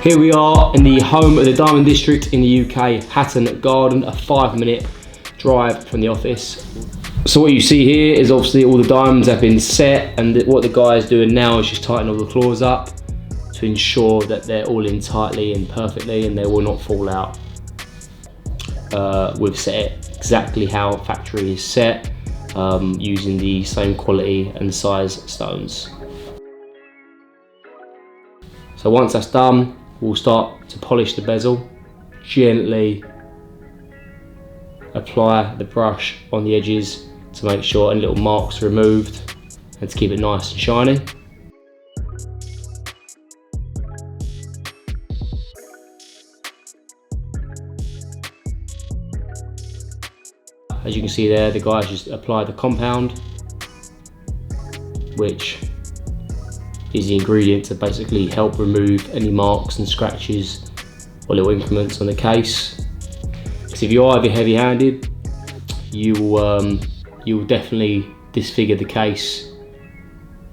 Here we are in the home of the Diamond District in the UK, Hatton Garden, a 5-minute drive from the office. So what you see here is obviously all the diamonds have been set, and what the guy is doing now is just tightening all the claws up to ensure that they're all in tightly and perfectly and they will not fall out. We've set it exactly how factory is set, using the same quality and size stones. So once that's done, we'll start to polish the bezel. Gently apply the brush on the edges to make sure any little marks are removed and to keep it nice and shiny. As you can see there, the guys just applied the compound, which is the ingredient to basically help remove any marks and scratches or little increments on the case. Because if you are heavy-handed, you will definitely disfigure the case,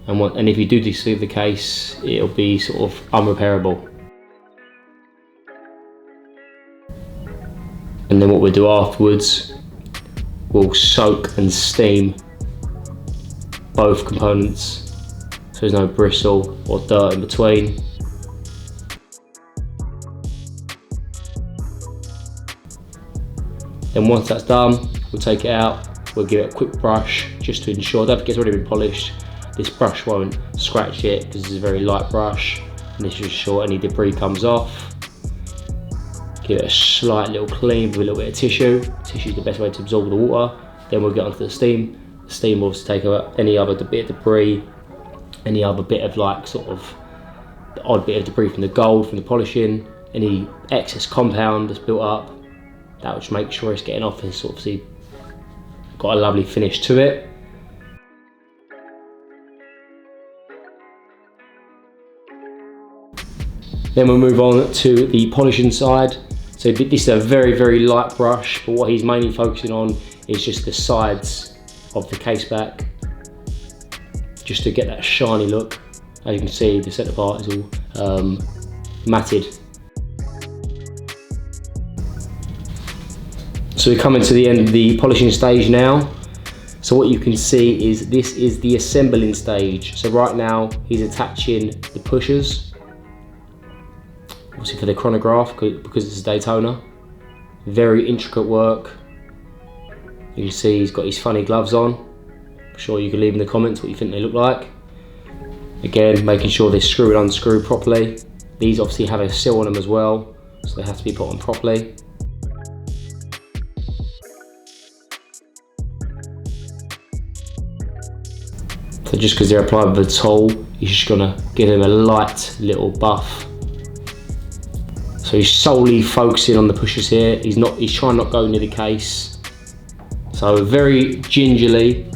and if you do disfigure the case, it'll be sort of unrepairable. And then what we'll do afterwards, we'll soak and steam both components so there's no bristle or dirt in between. Then once that's done, we'll take it out, we'll give it a quick brush just to ensure that if it's already been polished, this brush won't scratch it because it's a very light brush, and this just ensure any debris comes off. Give it a slight little clean with a little bit of tissue. Tissue is the best way to absorb the water. Then we'll get onto the steam. The steam will take out any other bit of debris, any other bit of the odd bit of debris from the gold, from the polishing, any excess compound that's built up. That will just make sure it's getting off and it's obviously got a lovely finish to it. Then we'll move on to the polishing side. So this is a very, very light brush, but what he's mainly focusing on is just the sides of the case back, just to get that shiny look. As you can see, the centre part is all matted. So we're coming to the end of the polishing stage now. So what you can see is this is the assembling stage. So right now he's attaching the pushers, obviously for the chronograph, because it's a Daytona. Very intricate work. You can see he's got his funny gloves on. I'm sure you can leave in the comments what you think they look like. Again, making sure they screw and unscrew properly. These obviously have a seal on them as well, so they have to be put on properly. So just because they're applied with a tool, you're just gonna give them a light little buff. So he's solely focusing on the pushers here. He's trying not to go near the case. So very gingerly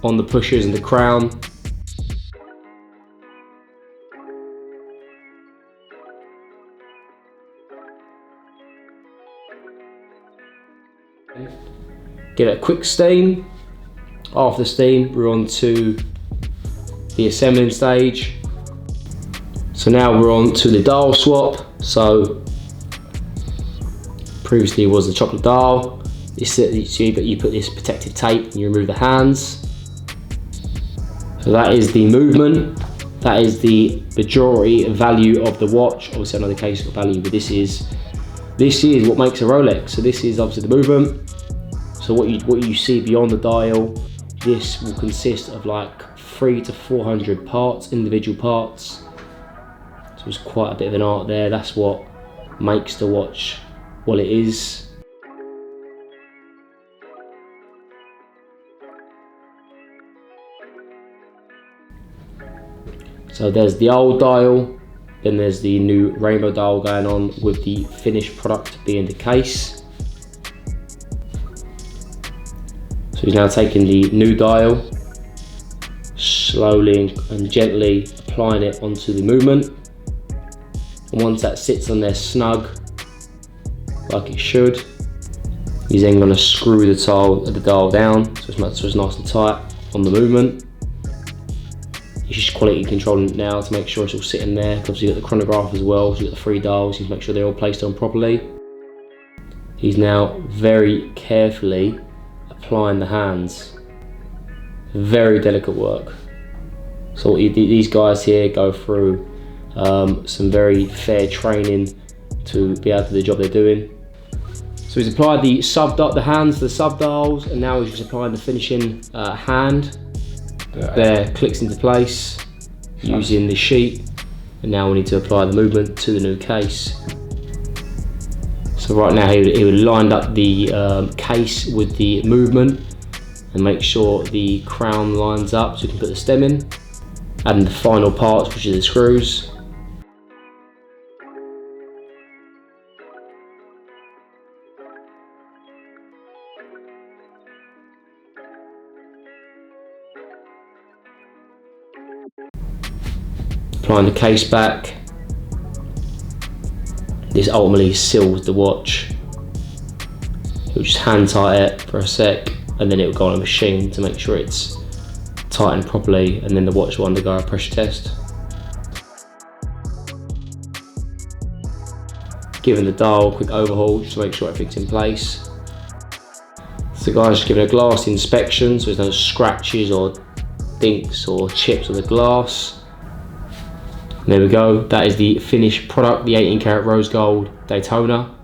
on the pushers and the crown. Give it a quick steam. After steam, we're on to the assembling stage. So now we're on to the dial swap. So previously it was the chocolate dial. You put this protective tape and you remove the hands. So that is the movement. That is the majority value of the watch. Obviously another case of value, but this is what makes a Rolex. So this is obviously the movement. So what you see beyond the dial, this will consist of like 300 to 400 parts, individual parts. So it's quite a bit of an art there. That's what makes the watch what it is. So there's the old dial, then there's the new rainbow dial going on with the finished product being the case. So he's now taking the new dial, slowly and gently applying it onto the movement. And once that sits on there snug, like it should, he's then going to screw the dial down so it's nice and tight on the movement. He's just quality controlling it now to make sure it's all sitting there. Obviously you've got the chronograph as well, so you've got the 3 dials, you need to make sure they're all placed on properly. He's now very carefully applying the hands. Very delicate work. So these guys here go through some very fair training to be able to do the job they're doing. So he's applied the hands to the sub-dials, and now he's just applying the finishing hand. There, clicks into place using the sheet, and now we need to apply the movement to the new case. So right now he would line up the case with the movement and make sure the crown lines up so we can put the stem in. Adding the final parts, which are the screws. Applying the case back. This ultimately seals the watch. You'll just hand tight it for a sec, and then it will go on a machine to make sure it's tightened properly, and then the watch will undergo a pressure test. Giving the dial a quick overhaul just to make sure everything's in place. So guys, just giving a glass inspection so there's no scratches or dinks or chips on the glass. And there we go, that is the finished product, the 18 karat rose gold Daytona.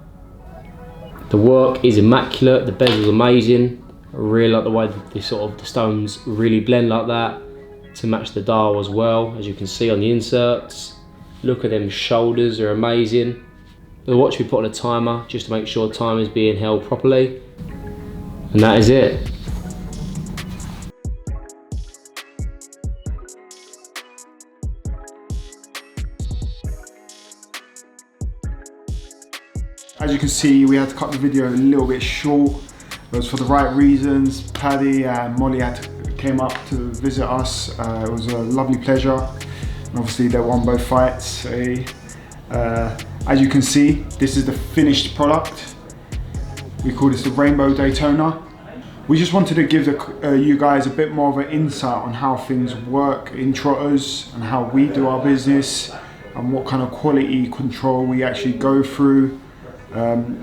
The work is immaculate, the bezel's amazing. I really like the way the stones really blend like that to match the dial as well, as you can see on the inserts. Look at them shoulders, they're amazing. The watch we put on a timer just to make sure time is being held properly. And that is it. As you can see, we had to cut the video a little bit short. It was for the right reasons. Paddy and Molly came up to visit us. It was a lovely pleasure. And obviously they won both fights. As you can see, this is the finished product. We call this the Rainbow Daytona. We just wanted to give you guys a bit more of an insight on how things work in Trotters and how we do our business and what kind of quality control we actually go through.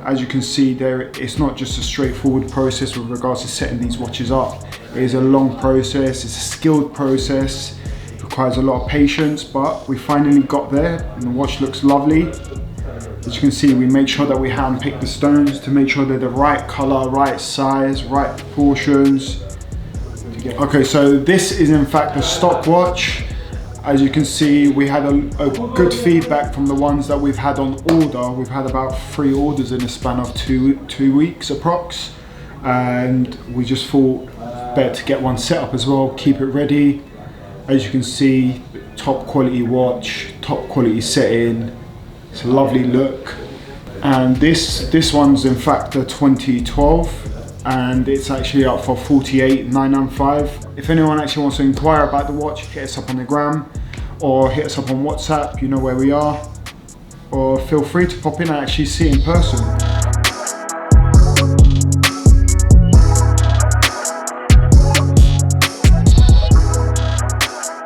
As you can see there, it's not just a straightforward process with regards to setting these watches up. It is a long process, it's a skilled process, it requires a lot of patience, but we finally got there and the watch looks lovely. As you can see, we make sure that we hand pick the stones to make sure they're the right color, right size, right proportions. Okay, so this is in fact a stock watch. As you can see, we had a good feedback from the ones that we've had on order. We've had about 3 orders in a span of two weeks approx. And we just thought better to get one set up as well, keep it ready. As you can see, top quality watch, top quality setting. It's a lovely look. And this one's in fact a 2012. And it's actually up for 48,995. If anyone actually wants to inquire about the watch, hit us up on the gram or hit us up on WhatsApp, you know where we are, or feel free to pop in and actually see in person.